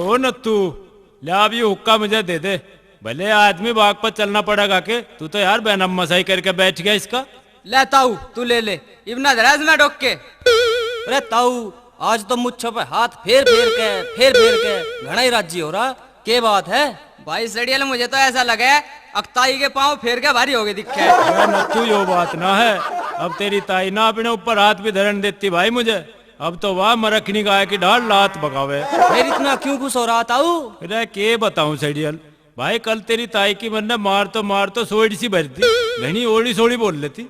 ओ नत्तू, ला अब ये हुक्का मुझे दे दे। भले आदमी बाग पर चलना पड़ेगा के, तू तो यार बेनम मसाई करके बैठ गया इसका। ले ताऊ तू ले ले, इबना दराज में डोक के। अरे ताऊ आज तो मुच्छों पे हाथ फेर फेर के घना ही राजी हो रहा। के बात है भाई सड़ियल, मुझे तो ऐसा लगे अक्ताई के पाँव फेर के भारी हो गए दिखे। नत्तू यो बात ना है, अब तेरी ताई ना अपने ऊपर हाथ भी धरन देती भाई मुझे। अब तो वाह मरखनी गाय की ढाल लात भगावे। फिर इतना क्यों खुश हो रहा ताऊ? अरे के बताऊं सड़ियल भाई, कल तेरी ताई की मन ने मार तो सोड़ी सी भरती, घनी ओड़ी सोड़ी बोल लेती।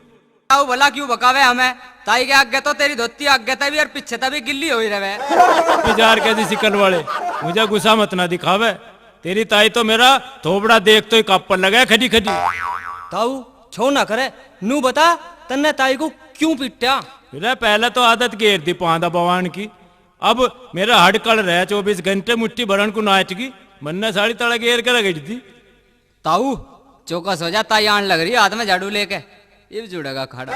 ताऊ भला क्यों बकावे हमें? ताई के आगे तो तेरी धोती आगे तभी और पीछे तभी गिल्ली हो ही रहे। बिजार कैसी सिकल वाले, मुझे गुस्सा मत ना दिखावे। तेरी ताई तो मेरा थोबड़ा देख तो ही काप पर लगा खड़ी खड़ी। ताऊ छो ना करे, नू बता तन्ने ताई को क्यों पीटा? फिर पहले तो आदत घेर दी पांदा बवान की, अब मेरा हड़कड़ रहे 24 घंटे मुट्ठी भरण को नाच की, मन्ने साड़ी तड़ा घेर कर रगड़ी थी। ताऊ चौकस हो जा, ताई आन लग रही हाथ में झाड़ू लेके, ये जुड़ेगा खाड़ा।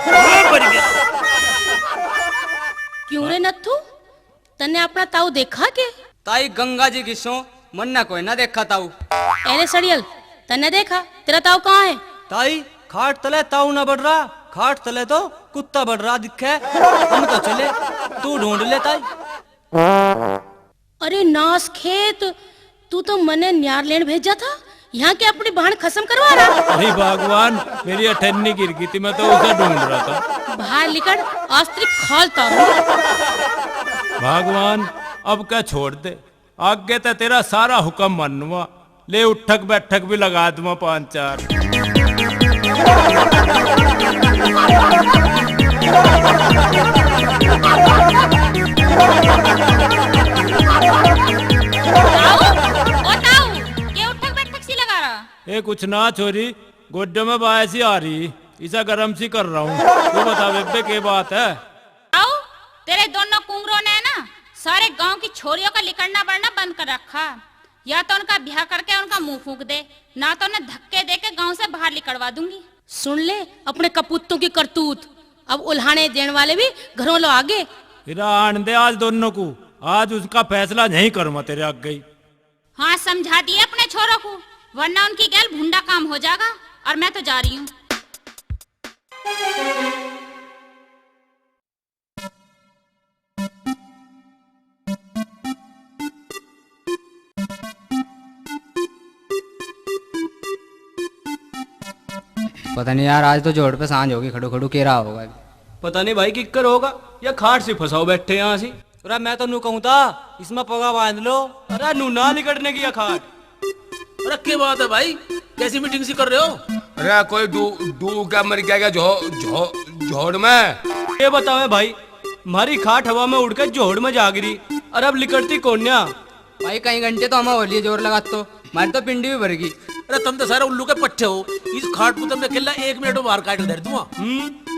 क्यों रे नत्थू, तन्ने अपना ताऊ देखा के? ताई गंगा जी की सो मन्ना कोई ना देखा ताऊ। अरे सड़ियल, तन्ने देखा? तेरा ताऊ कहाँ है? ताई खाट तले ताऊ ना बढ़ रहा, खाट तले तो कुत्ता बढ़ रहा दिखे। हम तो चले, तू ढूंढ ले ताई। अरे नास खेत, तू तो मने न्यार लेन भेजा था, यहाँ के अपनी बहन खत्म करवा रहा। अरे भगवान, मेरी अठन्नी गिर गई थी, मैं तो उसे ढूंढ रहा था। बाहर निकल, आस्त्री खालता हूँ। भगवान अब क्या छोड़ दे, आगे तो तेरा सारा हुक्म मानूंगा, ले उठक बैठक भी लगा दूंगा 5-4। ए कुछ ना छोरी, गोड्डे में बायसी आ रही, इसा गरम सी कर रहा हूँ। तू बता बेबे के बात है? आओ, तेरे दोनों कुंगरों ने ना सारे गांव की छोरियों का लिकड़ना बढ़ना बंद कर रखा। या तो उनका ब्याह करके उनका मुंह फूक दे, ना तो उन्हें धक्के दे के गांव से बाहर निकलवा दूंगी। सुन ले अपने कपूतों की करतूत, अब उल्हाने देने वाले भी घरों लो आगे। फिर आन दे आज दोनों को, आज उसका फैसला नहीं करूँगा तेरे आग गई। हाँ समझा दिए अपने छोरों को, वरना उनकी गैल भुंडा काम हो जाएगा। और मैं तो जा रही हूँ। पता नहीं यार, आज तो जोड़ पे सांझ होगी, खड़ू खड़ू केरा होगा। पता नहीं भाई किक्कर होगा या खाट से फंसाओ बैठे यहाँ से। अरे मैं तो नू कहूँ था इसमें पगा बांध लो। अरे नू ना निकटने की खाट। अरे क्या बात है भाई, कैसी मीटिंग सी कर रहे हो? अरे कोई डू क्या मर गया झोड़ में? ये बताओ भाई, हमारी खाट हवा में उड़कर जोड़ में जा गिरी, अरे अब लिकड़ती कौन्या? भाई कई घंटे तो हमें होली जोर लगा, तो हमारी तो पिंडी भी भर गई। अरे तुम तो सारे उल्लू के पट्टे हो, इस खाट को तुमने अकेला 1 मिनट में बाहर काट कर दूंगा।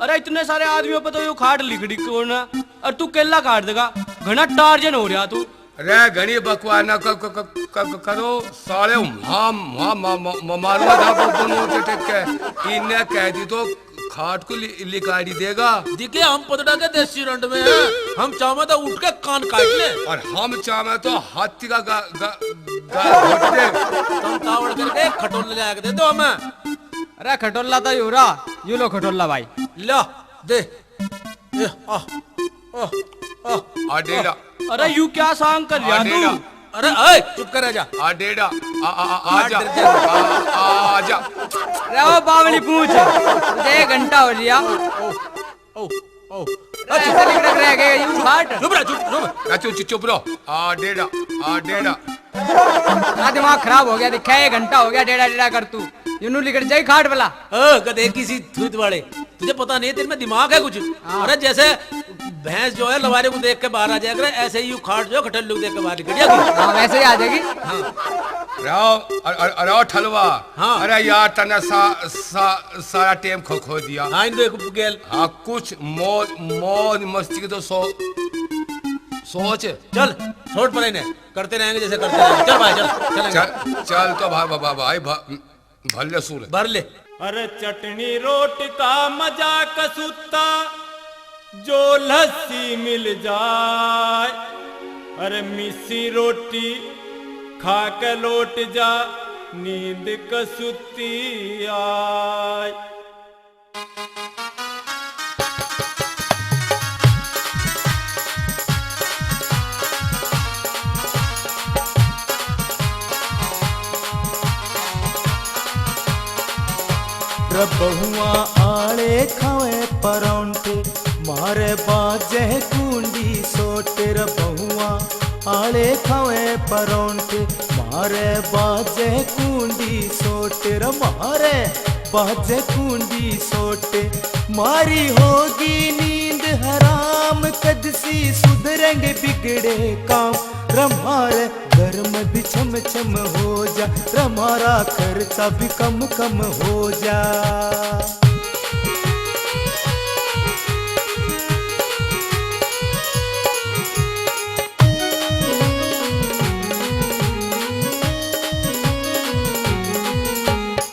अरे इतने सारे आदमियों पर तो ये खाट लिकड़ी कौन है, और तू केला काट देगा, घना टार्जन हो रहा तू। अरे घनी बकवास ना करो साले, मारूंगा इन्हें कह दी तो खाट को लिकाड़ी देगा। देखिए हम पतड़ा के देसी रंड में हैं, हम चाहे तो उठ के कान काट ले, और हम चाहे तो हाथी का घोट दे। तुम तावड़ करके खटोला ले आके दे दो हमें। अरे खटोला तो यूरा, यू लो खटोला भाई, ला दे। डेढ़ा। अरे यू क्या सांग कर रहा तू? अरे ओए चुप कर जा। डेढ़ा आजा आजा। अरे ओ बावली पूछ, तुझे 1 घंटा हो लिया। ऐसे लिकड़क रह गए यू खाट। चुप रह, चुप रहो। डेढ़ा। दिमाग खराब हो गया, दिखा 1 घंटा हो गया डेढ़ा कर तू, यूं लिकड़ जाई खाट वाला। गधे किसी थूत वाले, तुझे पता नहीं तेरे में दिमाग है कुछ? अरे जैसे भैंस जो है लवारे को देख के बाहर आ जाएगा, ऐसे ही खाट जो खटल्लू को देख के बाहर निकल जाएगी। हाँ वैसे ही आ जाएगी। अरे ठलवा। हाँ। अरे यार तने सारा टेम खो दिया। हाँ इन देखो गेल। हाँ कुछ मौज मस्ती की तो सोच। चल छोड़ पर इन्हें, करते रहेंगे जैसे करते रहेंगे। चल भाई चल चल तो भाई भले सूर भर ले। अरे चटनी रोट का मजा कसूता जो लस्सी मिल जाए, अरे मिस्सी रोटी खा के लौट जा नींद कसूती आए। बहुआ आले खावे परौंठे मारे बाजे कुंडी सोटे। बहुआ आले खावे परौंठे मारे बाजे कुंडी सोटे। मारे बाजे कुंडी सोटे। मारी होगी नींद हराम कदसी सुधरेंगे बिगड़े काम। रमारे घर में भी छम छम हो जा, रमारा खर्चा भी कम कम हो जा।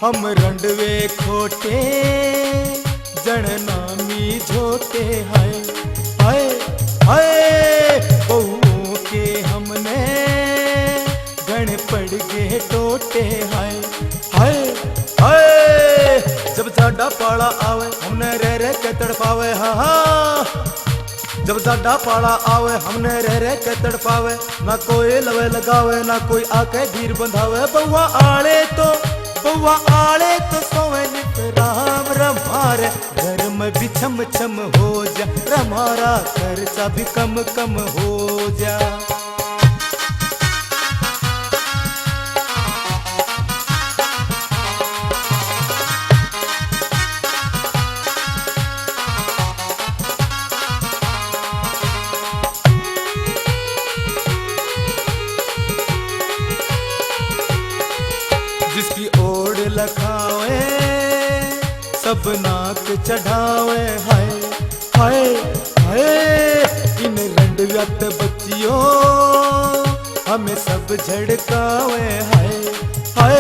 हम रंडवे खोटे जन नामी झोटे। हाय हाय हाय बहुओं के हमने गण पड़ गए टोटे। हाय हाय हाय जब साडा पाला आवे हमने रह के तड़पावे। हाँ हाँ जब साडा पाला आवे हमने रह के तड़पावे। ना कोई लवे लगावे ना कोई आके धीर बंधावे। बउआ आले तो सोवे नित राम। रमारे घर में भी छम छम हो जा, रमारा खर्चा भी कम कम हो जा। जिसकी ओढ़ लखावे सब नाक चढ़ावे। हाय हाय हाय इन रंडव्यत बच्चियों हमें सब झड़कावे। हाय हाय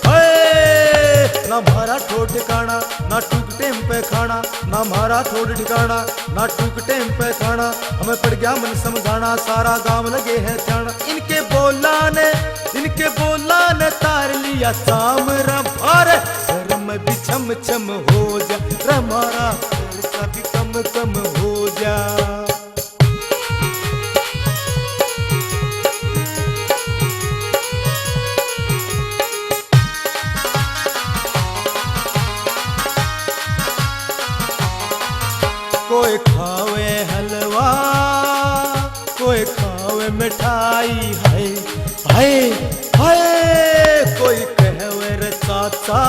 हाय ना मारा ठोट ठिकाना ना टूक टेम पे खाना। ना मारा ठोट ठिकाना ना टूक टेम पे खाना। हमें पड़ गया मन समझाना सारा गांव लगे है ध्यान। इनके बोला ने तार लिया शाम। रमारे घर में भी छम छम हो जा, रमारा खर्चा भी कम कम हो जा। कोई खावे हलवा कोई खावे मिठाई। हाय हाय हाय कोई कहवे रे चाचा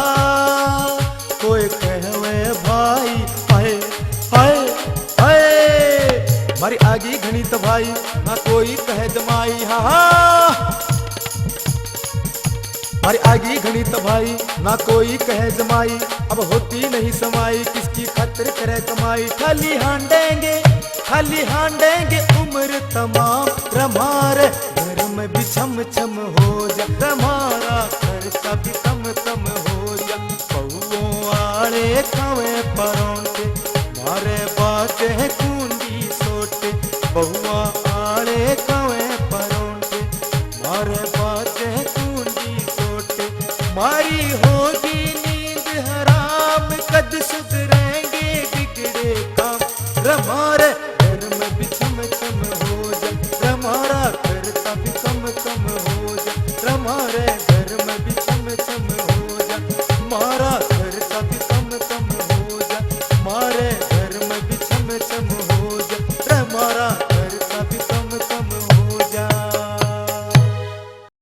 कोई कहवे भाई। हाय हाय हाय मारी आगी घनी तो भाई ना कोई कहे जमाई। हाँ मारी आगी घनी तो भाई ना कोई कहे जमाई। अब होती नहीं समाई किसकी खातिर करे कमाई। खाली हांडेंगे उम्र तमाम। रमारे घर में भी छम छम हो जा, रमारा खर्चा भी कम कम हो जा। बहुओं आले खावे परौंठे मारे बाजे कुंडी सोटे। बहुआ आले खावे परौंठे मारे बाजे कुंडी सोटे। मारी होगी नींद हराम कद सुधरेंगे बिगड़े काम। रमारे घर में भी छम छम हो जा, रमारा खर्चा भी कम कम हो जा। रमारे घर में भी छम छम हो जा, मारा खर्चा भी कम कम हो जा। मारे घर में भी छम छम